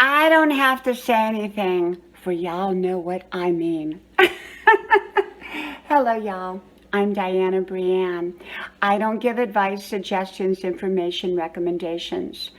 I don't have to say anything, for y'all know what I mean. Hello, y'all. I'm Dianna Brianne. I don't give advice, suggestions, information, recommendations.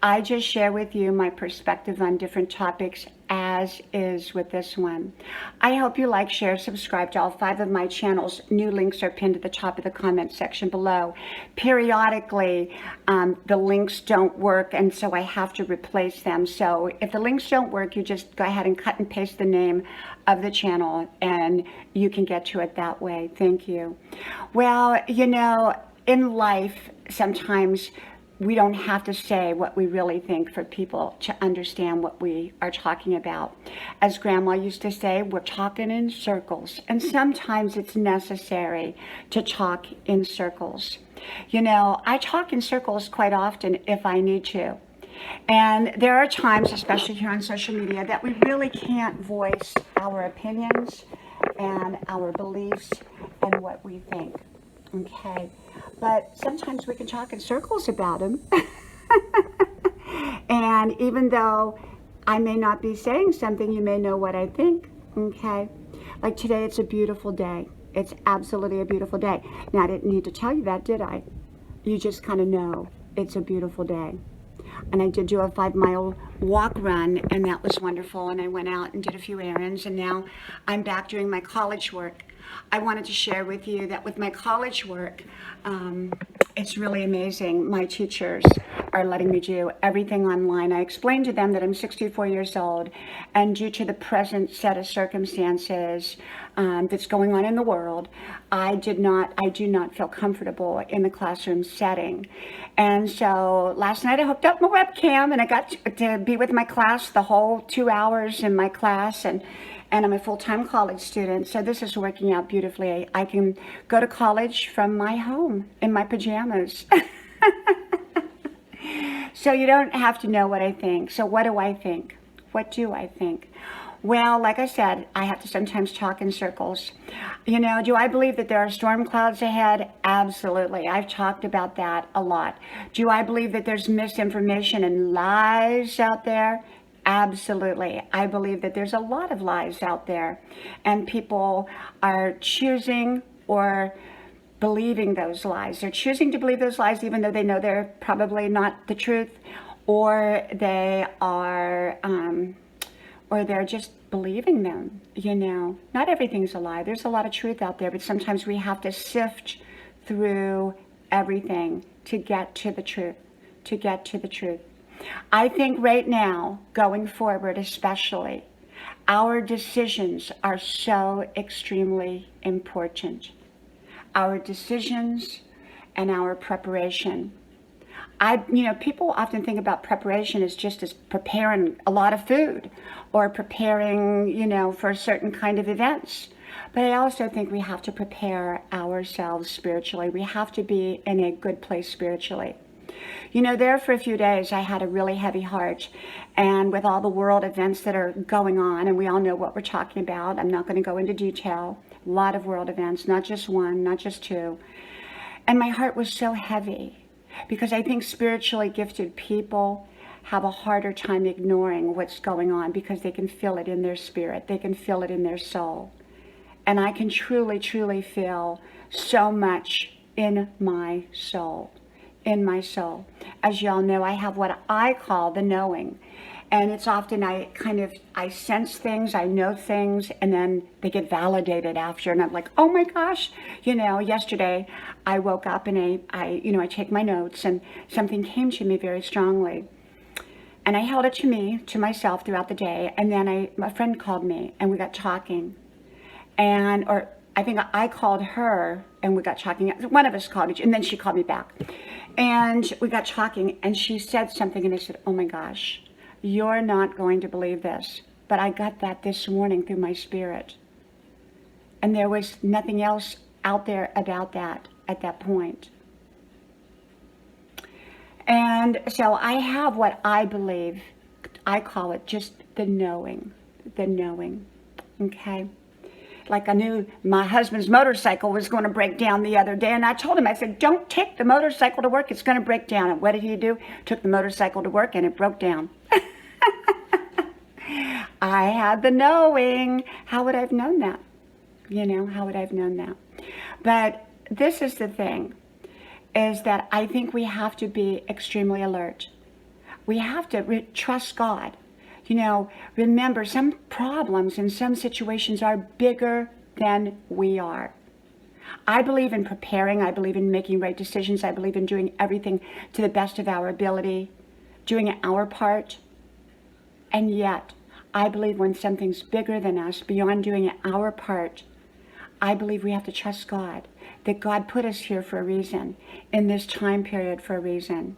I just share with you my perspective on different topics, as is with this one. I hope you like, share, subscribe to all 5 of my channels. New links are pinned at the top of the comment section below. Periodically, the links don't work, and so I have to replace them. So if the links don't work, you just go ahead and cut and paste the name of the channel, and you can get to it that way. Thank you. Well, in life, sometimes we don't have to say what we really think for people to understand what we are talking about. As Grandma used to say, we're talking in circles, and sometimes it's necessary to talk in circles. I talk in circles quite often if I need to. And there are times, especially here on social media, that we really can't voice our opinions and our beliefs and what we think. Okay, but sometimes we can talk in circles about them. And even though I may not be saying something, you may know what I think. Okay, like today, it's a beautiful day. It's absolutely a beautiful day. Now, I didn't need to tell you that, did I? You just kind of know it's a beautiful day. And I did do a 5-mile walk run, and that was wonderful. And I went out and did a few errands, and now I'm back doing my college work. I wanted to share with you that with my college work, it's really amazing. My teachers are letting me do everything online. I explained to them that I'm 64 years old, and due to the present set of circumstances that's going on in the world, I do not feel comfortable in the classroom setting. And so last night I hooked up my webcam, and I got to be with my class the whole 2 hours in my class, and I'm a full-time college student, so this is working out beautifully. I can go to college from my home in my pajamas. So you don't have to know what I think. So what do I think? What do I think? Well, like I said, I have to sometimes talk in circles. Do I believe that there are storm clouds ahead? Absolutely. I've talked about that a lot. Do I believe that there's misinformation and lies out there? Absolutely. I believe that there's a lot of lies out there, and people are choosing or believing those lies. They're choosing to believe those lies even though they know they're probably not the truth, or they're just believing them. Not everything's a lie. There's a lot of truth out there, but sometimes we have to sift through everything to get to the truth, I think right now, going forward especially, our decisions are so extremely important. Our decisions and our preparation. People often think about preparation as just as preparing a lot of food or preparing, for a certain kind of events. But I also think we have to prepare ourselves spiritually. We have to be in a good place spiritually. There for a few days, I had a really heavy heart, and with all the world events that are going on, and we all know what we're talking about, I'm not going to go into detail, a lot of world events, not just one, not just two, and my heart was so heavy, because I think spiritually gifted people have a harder time ignoring what's going on, because they can feel it in their spirit, they can feel it in their soul, and I can truly, truly feel so much in my soul. As y'all know, I have what I call the knowing. And it's often I sense things, I know things, and then they get validated after. And I'm like, oh my gosh. Yesterday I woke up and I take my notes, and something came to me very strongly. And I held it to myself throughout the day. And then a friend called me, and we got talking. Or I think I called her, and we got talking. One of us called each, and then she called me back. And we got talking, and she said something, and I said, oh my gosh, you're not going to believe this, but I got that this morning through my spirit. And there was nothing else out there about that at that point. And so I have what I believe, I call it just the knowing, okay? Like I knew my husband's motorcycle was going to break down the other day, and I told him, I said, don't take the motorcycle to work, it's going to break down. And what did he do? Took the motorcycle to work, and it broke down. I had the knowing, how would I have known that? How would I have known that? But this is the thing, is that I think we have to be extremely alert. We have to trust God. Remember, some problems and some situations are bigger than we are. I believe in preparing. I believe in making right decisions. I believe in doing everything to the best of our ability, doing our part. And yet, I believe when something's bigger than us, beyond doing our part, I believe we have to trust God, that God put us here for a reason, in this time period for a reason,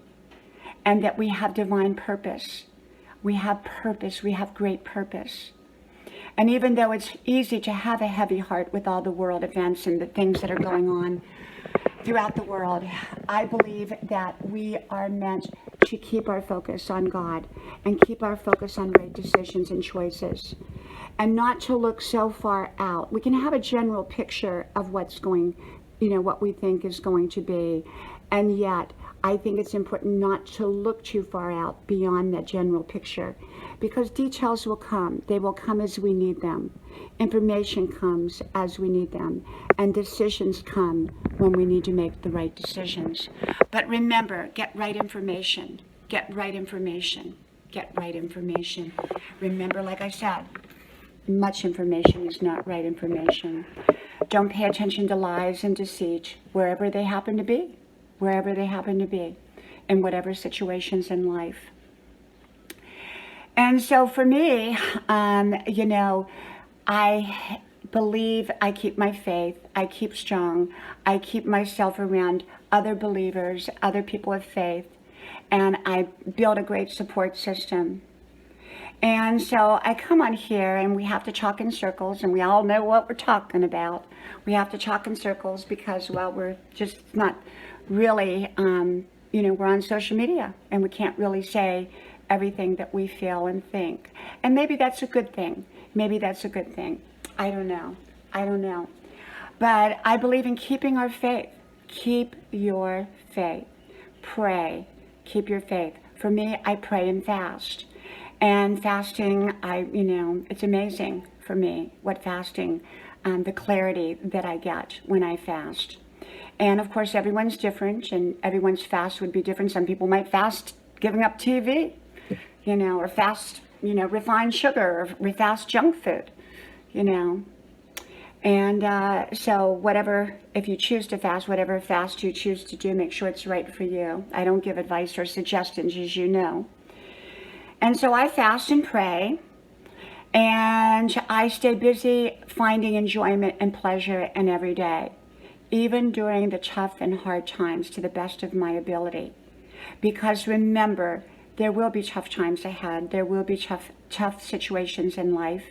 and that we have divine purpose. We have purpose. We have great purpose. And even though it's easy to have a heavy heart with all the world events and the things that are going on throughout the world, I believe that we are meant to keep our focus on God and keep our focus on right decisions and choices, and not to look so far out. We can have a general picture of what's going, what we think is going to be, and yet I think it's important not to look too far out beyond that general picture, because details will come. They will come as we need them. Information comes as we need them, and decisions come when we need to make the right decisions. But remember, get right information. Get right information. Get right information. Remember, like I said, much information is not right information. Don't pay attention to lies and deceit wherever they happen to be. Wherever they happen to be, in whatever situations in life. And so for me, I believe, I keep my faith, I keep strong, I keep myself around other believers, other people of faith, and I build a great support system. And so I come on here and we have to talk in circles, and we all know what we're talking about. We have to talk in circles because, well, we're just not really, we're on social media and we can't really say everything that we feel and think. And maybe that's a good thing. Maybe that's a good thing. I don't know. But I believe in keeping our faith. Keep your faith. Pray. Keep your faith. For me, I pray and fast. And fasting, it's amazing for me what fasting, the clarity that I get when I fast. And of course, everyone's different, and everyone's fast would be different. Some people might fast giving up TV, or fast, refined sugar, or fast junk food, And so whatever, if you choose to fast, whatever fast you choose to do, make sure it's right for you. I don't give advice or suggestions, as you know. And so I fast and pray, and I stay busy finding enjoyment and pleasure in every day, even during the tough and hard times, to the best of my ability. Because remember, there will be tough times ahead. There will be tough situations in life.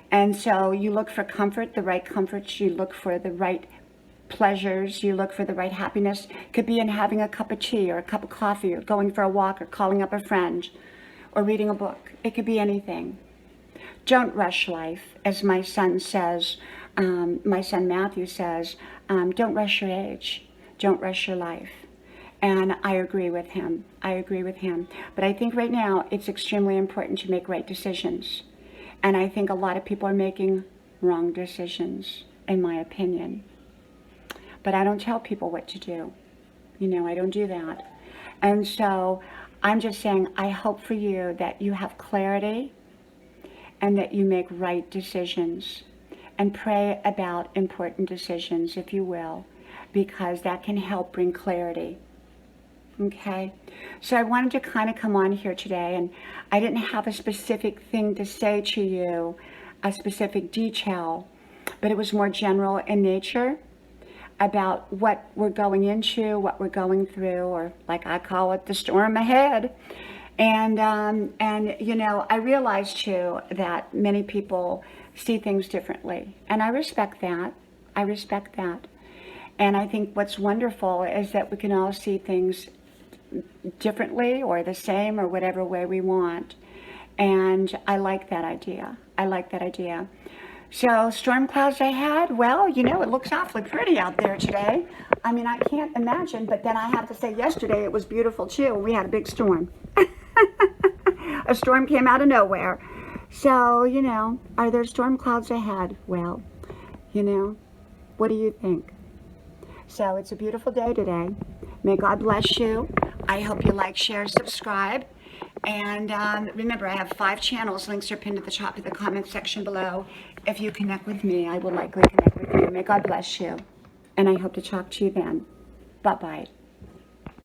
And so you look for comfort, the right comforts. You look for the right pleasures. You look for the right happiness. It could be in having a cup of tea or a cup of coffee, or going for a walk, or calling up a friend, or reading a book. It could be anything. Don't rush life, as my son says. My son Matthew says, don't rush your age. Don't rush your life. And I agree with him. But I think right now it's extremely important to make right decisions. And I think a lot of people are making wrong decisions, in my opinion. But I don't tell people what to do. I don't do that. And so I'm just saying, I hope for you that you have clarity and that you make right decisions. And pray about important decisions, if you will, because that can help bring clarity. Okay? So I wanted to kind of come on here today, and I didn't have a specific thing to say to you, a specific detail, but it was more general in nature about what we're going into, what we're going through, or like I call it, the storm ahead. And I realize too that many people see things differently, and I respect that. And I think what's wonderful is that we can all see things differently or the same or whatever way we want. And I like that idea. So storm clouds ahead, well, it looks awfully pretty out there today. I mean, I can't imagine, but then I have to say yesterday it was beautiful too. We had a big storm. A storm came out of nowhere. So, are there storm clouds ahead? Well, what do you think? So it's a beautiful day today. May God bless you. I hope you like, share, subscribe. And remember, I have 5 channels. Links are pinned at the top of the comment section below. If you connect with me, I will likely connect with you. May God bless you. And I hope to talk to you then. Bye-bye.